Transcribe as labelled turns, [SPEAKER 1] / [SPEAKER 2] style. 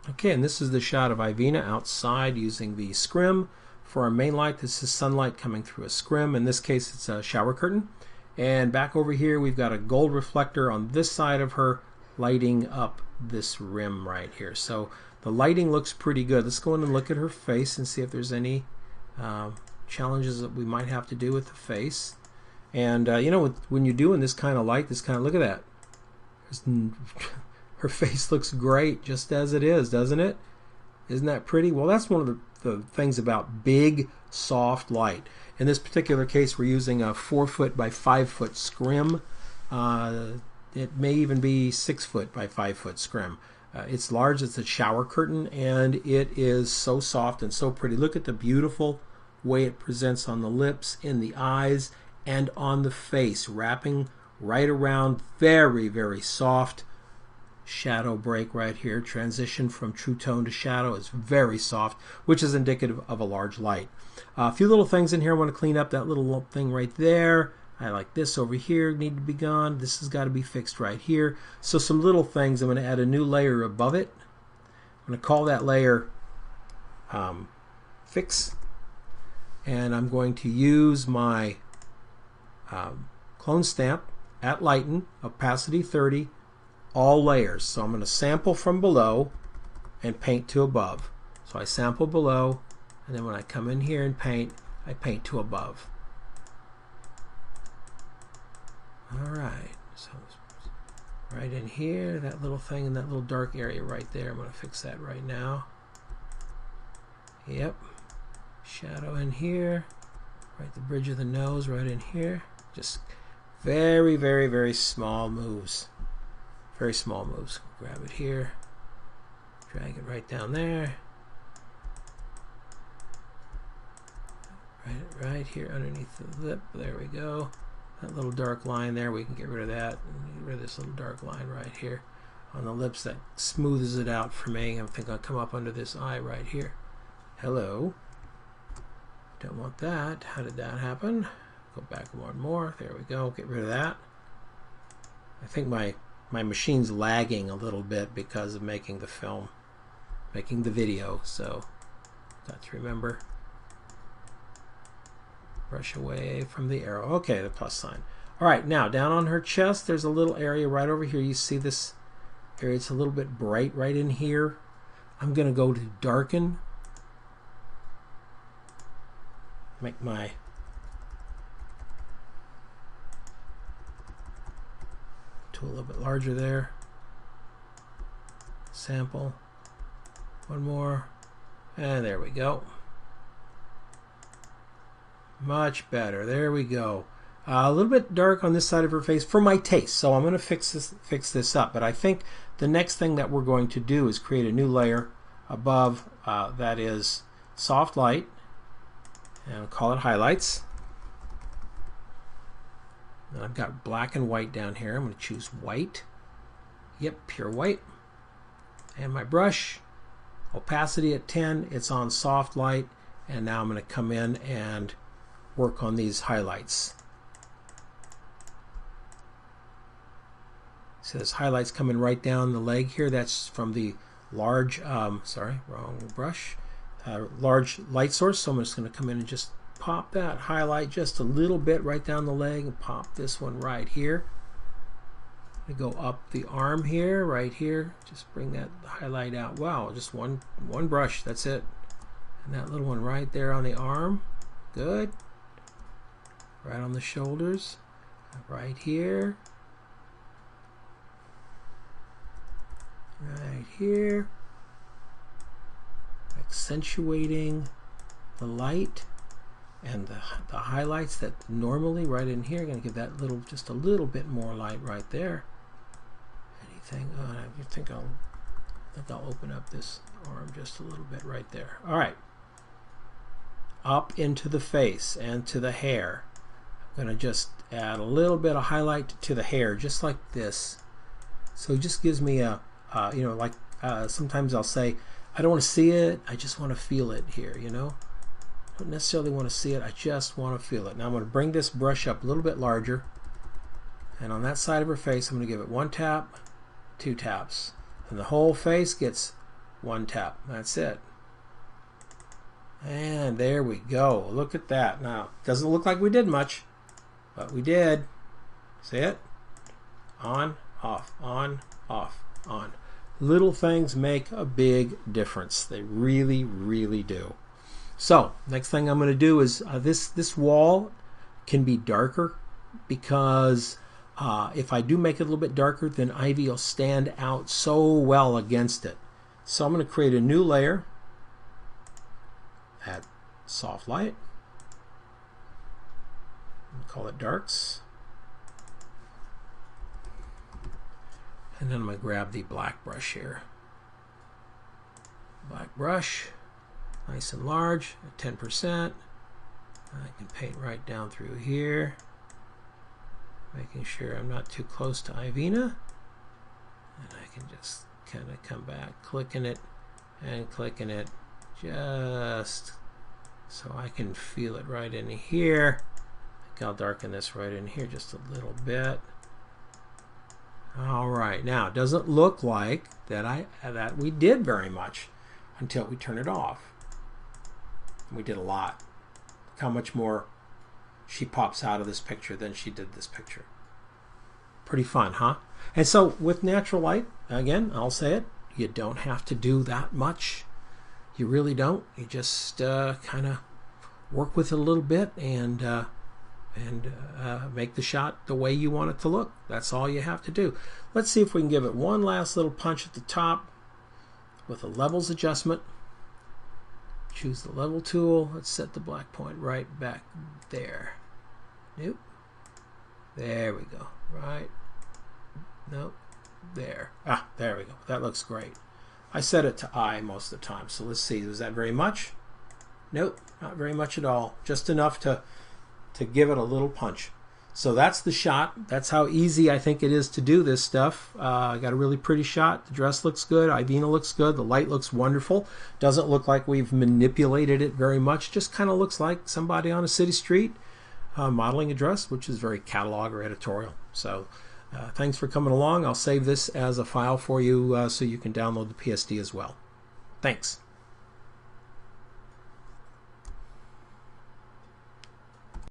[SPEAKER 1] Okay, and this is the shot of Ivina outside using the scrim for our main light. This is sunlight coming through a scrim. In this case, it's a shower curtain. And back over here, we've got a gold reflector on this side of her, lighting up this rim right here. So the lighting looks pretty good. Let's go in and look at her face and see if there's any challenges that we might have to do with the face. And you know, when you're doing this kind of light, look at that. Her face looks great just as it is, doesn't it? Isn't that pretty? Well, that's one of the things about big, soft light. In this particular case, we're using a 4-foot by 5-foot scrim. It may even be 6-foot by 5-foot scrim. It's large, it's a shower curtain, and it is so soft and so pretty. Look at the beautiful way it presents on the lips, in the eyes, and on the face, wrapping right around. Very, very soft. Shadow break right here. Transition from true tone to shadow is very soft, which is indicative of a large light. A few little things in here I want to clean up. That little thing right there. I like this over here, need to be gone. This has got to be fixed right here. So some little things. I'm going to add a new layer above it. I'm going to call that layer Fix. And I'm going to use my clone stamp at Lighten, opacity 30, all layers. So I'm going to sample from below and paint to above. So I sample below, and then when I come in here and paint, I paint to above. Alright, so right in here, that little thing in that little dark area right there, I'm going to fix that right now. Yep. Shadow in here, right the bridge of the nose right in here. Just very, very, very small moves. Very small moves. Grab it here, drag it right down there. Right here underneath the lip. There we go. That little dark line there, we can get rid of that. And get rid of this little dark line right here on the lips. That smooths it out for me. I think I'll come up under this eye right here. Hello. Don't want that. How did that happen? Go back one more. There we go. Get rid of that. I think my machine's lagging a little bit because of making the film, making the video. So got to remember. Brush away from the arrow. Okay, the plus sign. Alright, now down on her chest, there's a little area right over here. You see this area? It's a little bit bright right in here. I'm going to go to Darken. Make my tool a little bit larger there. Sample. One more. And there we go. Much better. There we go. A little bit dark on this side of her face for my taste, so I'm going to fix this up. But I think the next thing that we're going to do is create a new layer above that is soft light, and I'll call it highlights. And I've got black and white down here. I'm going to choose white. Yep, pure white. And my brush, opacity at 10. It's on soft light, and now I'm going to come in and work on these highlights. So this highlights coming right down the leg here. That's from the large, sorry, wrong brush, large light source. So I'm just going to come in and just pop that highlight just a little bit right down the leg and pop this one right here. I go up the arm here, right here. Just bring that highlight out. Wow, just one brush. That's it. And that little one right there on the arm. Good. Right on the shoulders, right here, right here, accentuating the light and the highlights that normally right in here. Going to give that little, just a little bit more light right there. Anything? I think I'll open up this arm just a little bit right there. All right, up into the face and to the hair. I'm going to just add a little bit of highlight to the hair, just like this. So it just gives me a, you know, like sometimes I'll say, I don't want to see it, I just want to feel it here, you know. I don't necessarily want to see it, I just want to feel it. Now I'm going to bring this brush up a little bit larger, and on that side of her face, I'm going to give it 1 tap, 2 taps. And the whole face gets one tap. That's it. And there we go. Look at that. Now, doesn't look like we did much, but we did. See it? On, off, on, off, on. Little things make a big difference. They really, really do. So, next thing I'm going to do is this wall can be darker because if I do make it a little bit darker, then ivy will stand out so well against it. So I'm going to create a new layer. Add soft light. Call it darks. And then I'm going to grab the black brush here. Black brush, nice and large, at 10%. I can paint right down through here, making sure I'm not too close to Ivina. And I can just kind of come back, clicking it and clicking it, just so I can feel it right in here. I think I'll darken this right in here just a little bit. All right, now it doesn't look like that we did very much until we turn it off. We did a lot. Look how much more she pops out of this picture than she did this picture. Pretty fun, huh? And so with natural light, again, I'll say it, you don't have to do that much. You really don't. You just kind of work with it a little bit and make the shot the way you want it to look. That's all you have to do. Let's see if we can give it one last little punch at the top with a levels adjustment. Choose the level tool. Let's set the black point right back there. Nope. There we go. Right. Nope. There. Ah, there we go. That looks great. I set it to I most of the time. So let's see. Was that very much? Nope. Not very much at all. Just enough to give it a little punch. So that's the shot. That's how easy I think it is to do this stuff. I got a really pretty shot. The dress looks good. Ivina looks good. The light looks wonderful. Doesn't look like we've manipulated it very much. Just kind of looks like somebody on a city street modeling a dress, which is very catalog or editorial. So thanks for coming along. I'll save this as a file for you so you can download the PSD as well. Thanks.